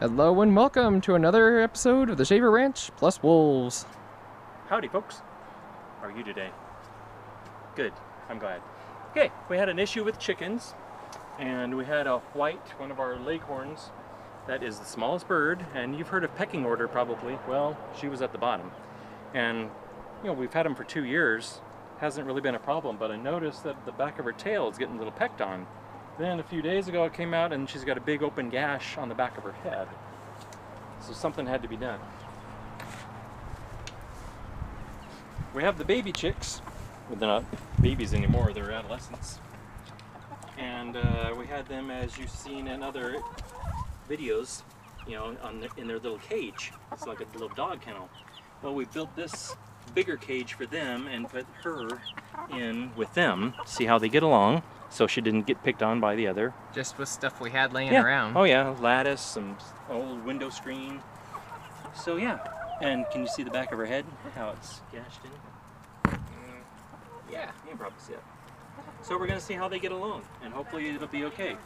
Hello and welcome to another episode of the Shaver Ranch plus Wolves. Howdy folks, how are you today? Good, I'm glad. Okay, we had an issue with chickens and we had a white, one of our leghorns, that is the smallest bird, and you've heard of pecking order probably. Well, she was at the bottom. And you know, we've had them for 2 years, hasn't really been a problem, but I noticed that the back of her tail is getting a little pecked on. Then a few days ago it came out and she's got a big open gash on the back of her head. So something had to be done. We have the baby chicks. Well, they're not babies anymore, they're adolescents. And we had them, as you've seen in other videos, you know, in their little cage. It's like a little dog kennel. Well, we built this bigger cage for them and put her in with them, see how they get along, so she didn't get picked on by the other. Just with stuff we had laying Yeah. around. Oh yeah, lattice, some old window screen. So yeah, and can you see the back of her head? How it's gashed in? Yeah, you can probably see it. So we're gonna see how they get along, and hopefully it'll be okay.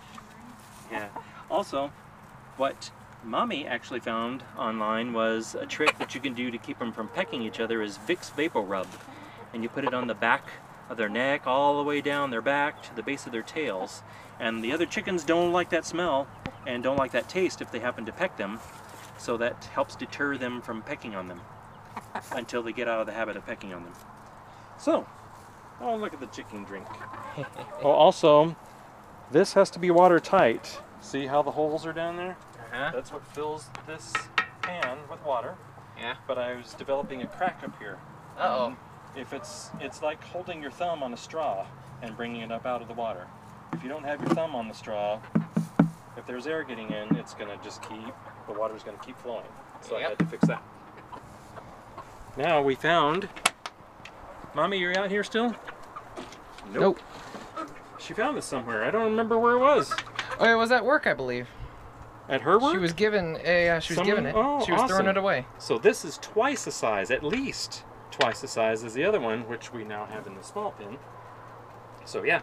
Yeah. Also, what Mommy actually found online was a trick that you can do to keep them from pecking each other is Vicks Vapor Rub. And you put it on the back of their neck, all the way down their back to the base of their tails. And the other chickens don't like that smell and don't like that taste if they happen to peck them. So that helps deter them from pecking on them until they get out of the habit of pecking on them. So, oh, look at the chicken drink. Oh, also, this has to be watertight. See how the holes are down there? That's what fills this pan with water. Yeah. But I was developing a crack up here. Uh-oh. If it's like holding your thumb on a straw and bringing it up out of the water. If you don't have your thumb on the straw, if there's air getting in, it's gonna just the water's gonna keep flowing. So I had to fix that. Now we found, Mommy, you're out here still? Nope. She found this somewhere. I don't remember where it was. Oh, it was at work, I believe. At her work? She was given a, she was given it. Oh, she was awesome. throwing it away. So this is twice the size, at least twice the size as the other one, which we now have in the small bin. So yeah,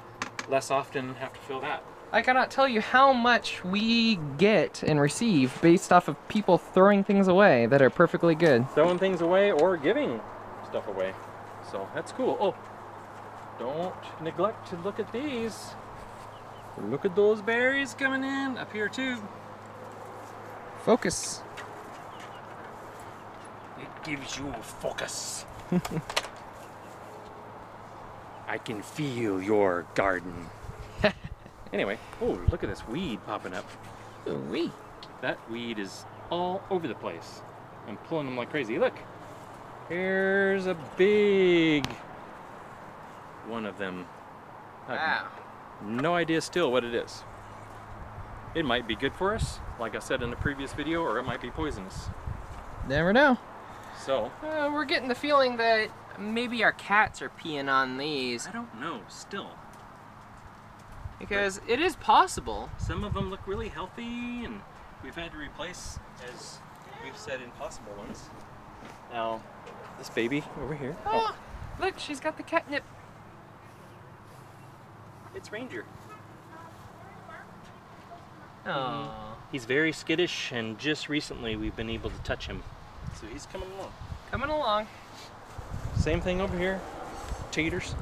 less often have to fill that. I cannot tell you how much we get and receive based off of people throwing things away that are perfectly good. Throwing things away or giving stuff away. So that's cool. Oh, don't neglect to look at these. Look at those berries coming in up here too. Focus. It gives you focus. I can feel your garden. Anyway, oh, look at this weed popping up. Ooh-wee. That weed is all over the place. I'm pulling them like crazy. Look, here's a big one of them. Wow. No idea still what it is. It might be good for us, like I said in the previous video, or it might be poisonous. Never know. So, We're getting the feeling that maybe our cats are peeing on these. I don't know still. Because it is possible. Some of them look really healthy, and we've had to replace, as we've said, impossible ones. Now, this baby over here. Oh, look, she's got the catnip. It's Ranger. Oh. He's very skittish, and just recently we've been able to touch him. So he's coming along. Coming along. Same thing over here. Taters.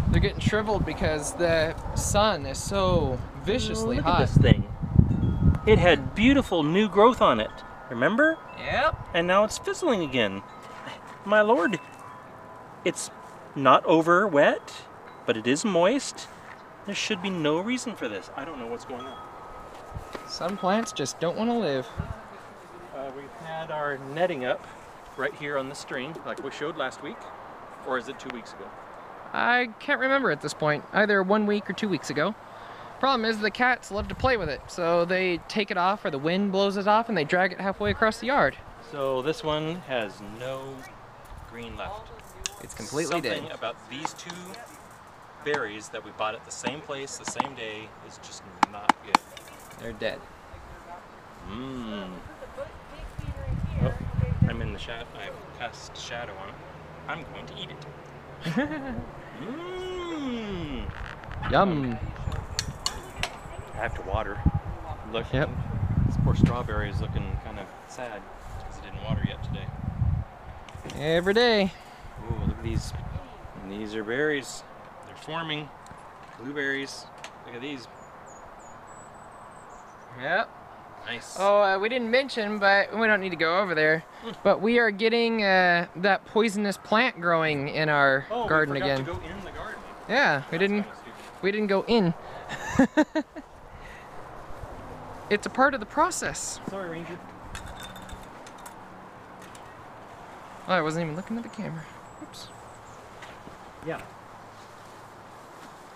They're getting shriveled because the sun is so viciously Look hot. at this thing. It had beautiful new growth on it. Remember? Yep. And now it's fizzling again. My lord. It's not over wet, but it is moist. There should be no reason for this. I don't know what's going on. Some plants just don't want to live. We've had our netting up right here on the string, like we showed last week. Or is it 2 weeks ago? I can't remember at this point. Either 1 week or 2 weeks ago. Problem is the cats love to play with it, so they take it off or the wind blows it off and they drag it halfway across the yard. So this one has no green left. It's completely dead. Something about these two berries that we bought at the same place the same day is just not good. They're dead. Mmm. Oh, I'm in the shadow. I cast shadow on it. I'm going to eat it. Mmm. Yum. I have to water. Look. Yep. poor strawberry is looking kind of sad because it didn't water yet today. Every day. Ooh, look at these. And these are berries. They're forming. Blueberries. Look at these. Yep. Nice. Oh, we didn't mention, but we don't need to go over there. But we are getting that poisonous plant growing in our garden we forgot again. to go in the garden. Yeah, we didn't go in. It's a part of the process. Sorry, Ranger. Oh, I wasn't even looking at the camera. Oops. Yeah.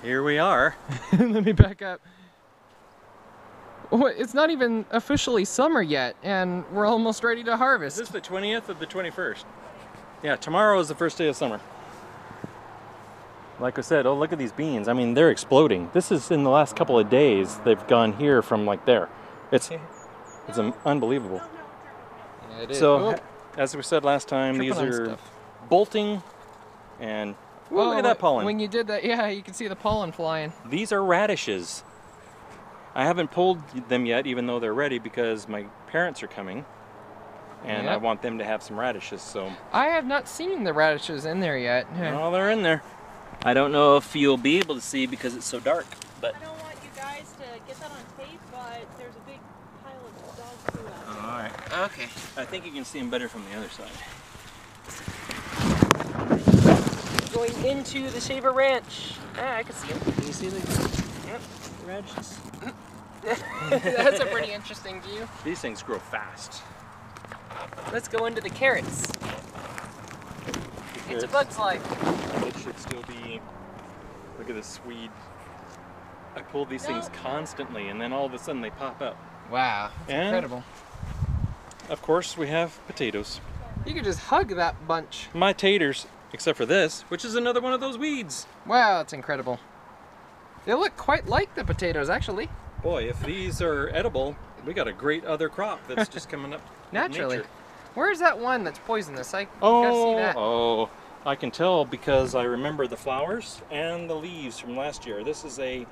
Here we are. Let me back up. Oh, it's not even officially summer yet, and we're almost ready to harvest. Is this the 20th or the 21st? Yeah, tomorrow is the first day of summer. Like I said, oh, look at these beans. I mean, they're exploding. This is in the last couple of days. They've gone here from like there. It's unbelievable. Yeah, it is. So, as we said last time, these are bolting, and look at that pollen. When you did that, yeah, you can see the pollen flying. These are radishes. I haven't pulled them yet, even though they're ready, because my parents are coming, and I want them to have some radishes. So I have not seen the radishes in there yet. oh, they're in there. I don't know if you'll be able to see because it's so dark, but I don't want you guys to get that on tape, but there's a big pile of dog food out there. all right. Okay. I think you can see them better from the other side. Going into the Shaver Ranch. Ah, I can see them. Can you see the radishes? That's a pretty interesting view. These things grow fast. Let's go into the carrots. It's a bug's life. It should still be. Look at this weed. I pull these things constantly, and then all of a sudden they pop up. Wow, that's And incredible. Of course, we have potatoes. You could just hug that bunch. My taters, except for this, which is another one of those weeds. Wow, that's incredible. They look quite like the potatoes, actually. Boy, if these are edible, we got a great other crop that's just coming up. Naturally. Nature. Where's that one that's poisonous? I gotta see that. Oh, I can tell because I remember the flowers and the leaves from last year. This is a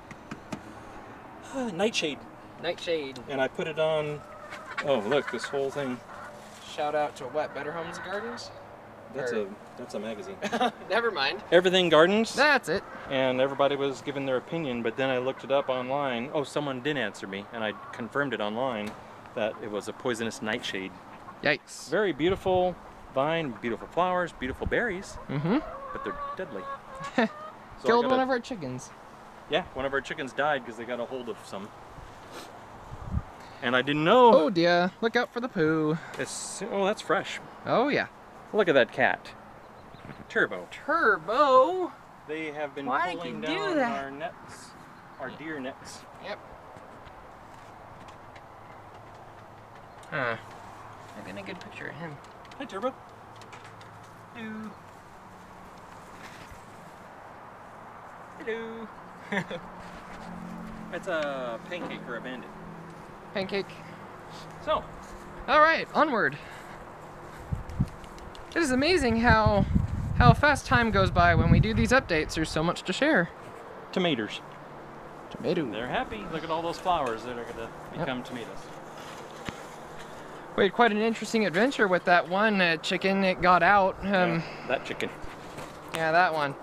nightshade. Nightshade. And I put it on, oh look, this whole thing. Shout out to what, Better Homes and Gardens? That's a magazine. Never mind. Everything Gardens. That's it. And everybody was giving their opinion, but then I looked it up online. Oh, someone did answer me, and I confirmed it online that it was a poisonous nightshade. Yikes. Very beautiful vine, beautiful flowers, beautiful berries, but they're deadly. So Killed one of our chickens. Yeah, one of our chickens died because they got a hold of some. And I didn't know. Oh dear, look out for the poo. Oh, that's fresh. Oh yeah. Look at that cat. Turbo. Turbo? They have been Why pulling did you do down that? our nets, our deer nets. Yep. Huh. I'm getting a good picture of him. Hi, Turbo. Hello. Hello. It's a pancake or a bandit. Pancake. So, All right, onward. It is amazing how fast time goes by when we do these updates. There's so much to share. tomatoes. Tomato. They're happy. Look at all those flowers that are going to become tomatoes. We had quite an interesting adventure with that one chicken. It got out. Yeah, that chicken. Yeah, that one.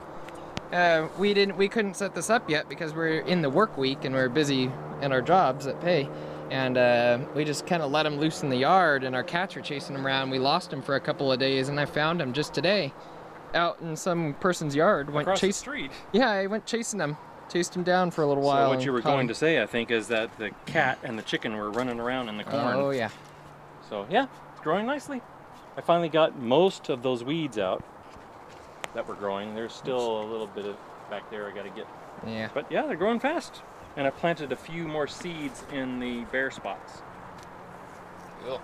We couldn't set this up yet because we're in the work week and we're busy in our jobs that pay. And we just kind of let him loose in the yard, and our cats were chasing him around. We lost him for a couple of days, and I found him just today out in some person's yard. Across the street. Yeah, I went chasing him. Chased him down for a little while. So what you were going him. to say, I think, is that the cat and the chicken were running around in the corn. Oh, yeah. So yeah, it's growing nicely. I finally got most of those weeds out that were growing. There's still a little bit of back there I got to get. Yeah. But yeah, they're growing fast. And I planted a few more seeds in the bare spots. Cool.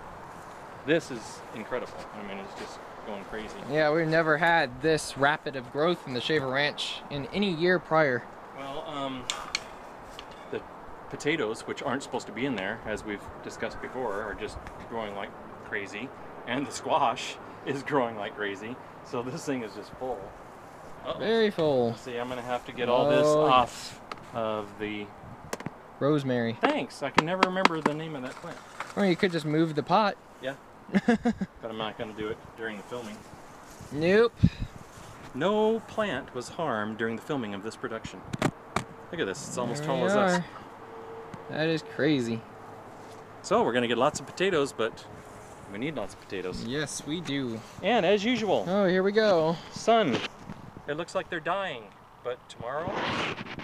This is incredible. I mean, it's just going crazy. Yeah, we've never had this rapid of growth in the Shaver Ranch in any year prior. Well, the potatoes, which aren't supposed to be in there, as we've discussed before, are just growing like crazy. And the squash is growing like crazy. So this thing is just full. Uh-oh. Very full. See, I'm going to have to get all this off of the... Rosemary. Thanks. I can never remember the name of that plant. Or you could just move the pot. Yeah. But I'm not going to do it during the filming. Nope. No plant was harmed during the filming of this production. Look at this, it's almost There tall we as us. are. That is crazy. So we're going to get lots of potatoes, but we need lots of potatoes. Yes, we do. And as usual, Oh, here we go. sun. It looks like they're dying, but tomorrow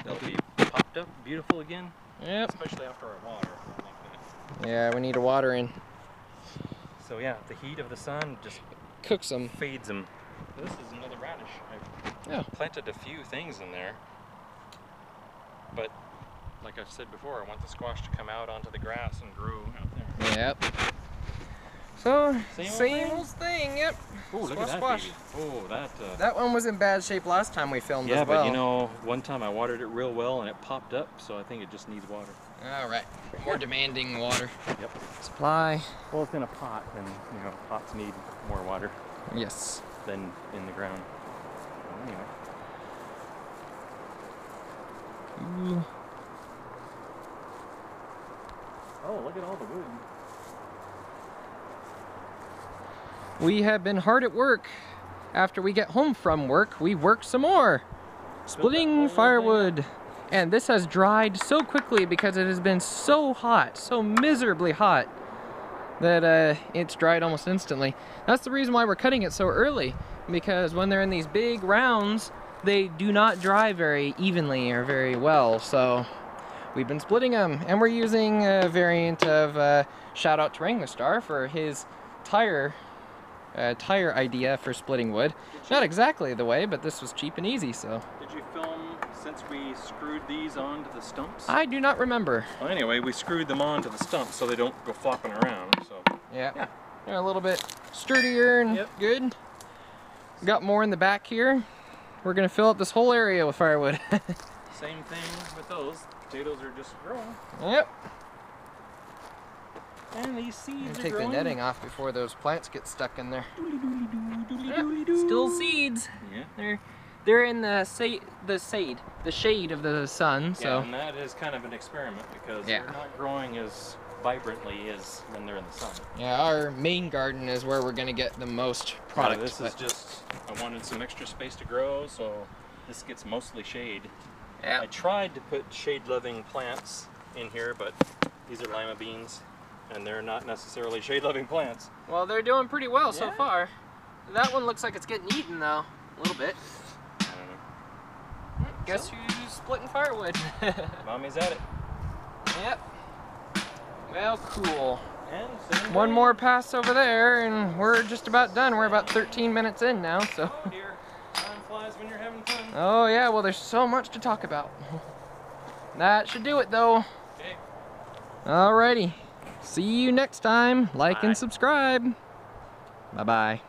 they'll be popped up beautiful again, Yep. especially after our water. Yeah, we need to water in. So yeah, the heat of the sun just Cooks them. fades them. This is another radish. I Yeah. planted a few things in there, but like I've said before, I want the squash to come out onto the grass and grow out there. Yep. So, Same same old old thing, yep. Oh, look Squash, at that squash. baby. Oh, that. That one was in bad shape last time we filmed Yeah, as well. but you know, one time I watered it real well and it popped up, so I think it just needs water. Alright, more demanding water. Yep. Supply. Well, it's in a pot, and you know, pots need more water Yes. than in the ground. Anyway. Ooh. Oh, look at all the wood. We have been hard at work. After we get home from work, we work some more. Splitting whole firewood. And this has dried so quickly because it has been so hot, so miserably hot, that it's dried almost instantly. That's the reason why we're cutting it so early, because when they're in these big rounds, they do not dry very evenly or very well. So we've been splitting them, and we're using a variant of shout out to Wranglerstar for his tire idea for splitting wood. Not exactly the way, but this was cheap and easy, so. Did you film since we screwed these onto the stumps? I do not remember. Well, anyway, we screwed them onto the stumps so they don't go flopping around. So Yeah. They're a little bit sturdier and Yep. good. Got more in the back here. We're gonna fill up this whole area with firewood. same thing with those. Potatoes are just growing, Yep. and these seeds are Take the growing. netting off before those plants get stuck in there. Doodly-doodly-doo, Yep. Still seeds. Yeah. They're in the shade of the sun. So. Yeah, and that is kind of an experiment because Yeah. they're not growing as vibrantly as when they're in the sun. Yeah, our main garden is where we're gonna get the most product. This is but- just, I wanted some extra space to grow, so this gets mostly shade. Yeah. I tried to put shade-loving plants in here, but these are lima beans, and they're not necessarily shade-loving plants. Well, they're doing pretty well so Yeah. far. That one looks like it's getting eaten though, a little bit. I don't know. Guess who's splitting firewood? Mommy's at it. Yep. Well, cool. And same One thing. more pass over there and we're just about done. We're about 13 minutes in now, so. Oh dear, time flies when you're having fun. Oh yeah, well there's so much to talk about. That should do it though. Okay. Alrighty. See you next time. Like Bye. and subscribe. Bye-bye.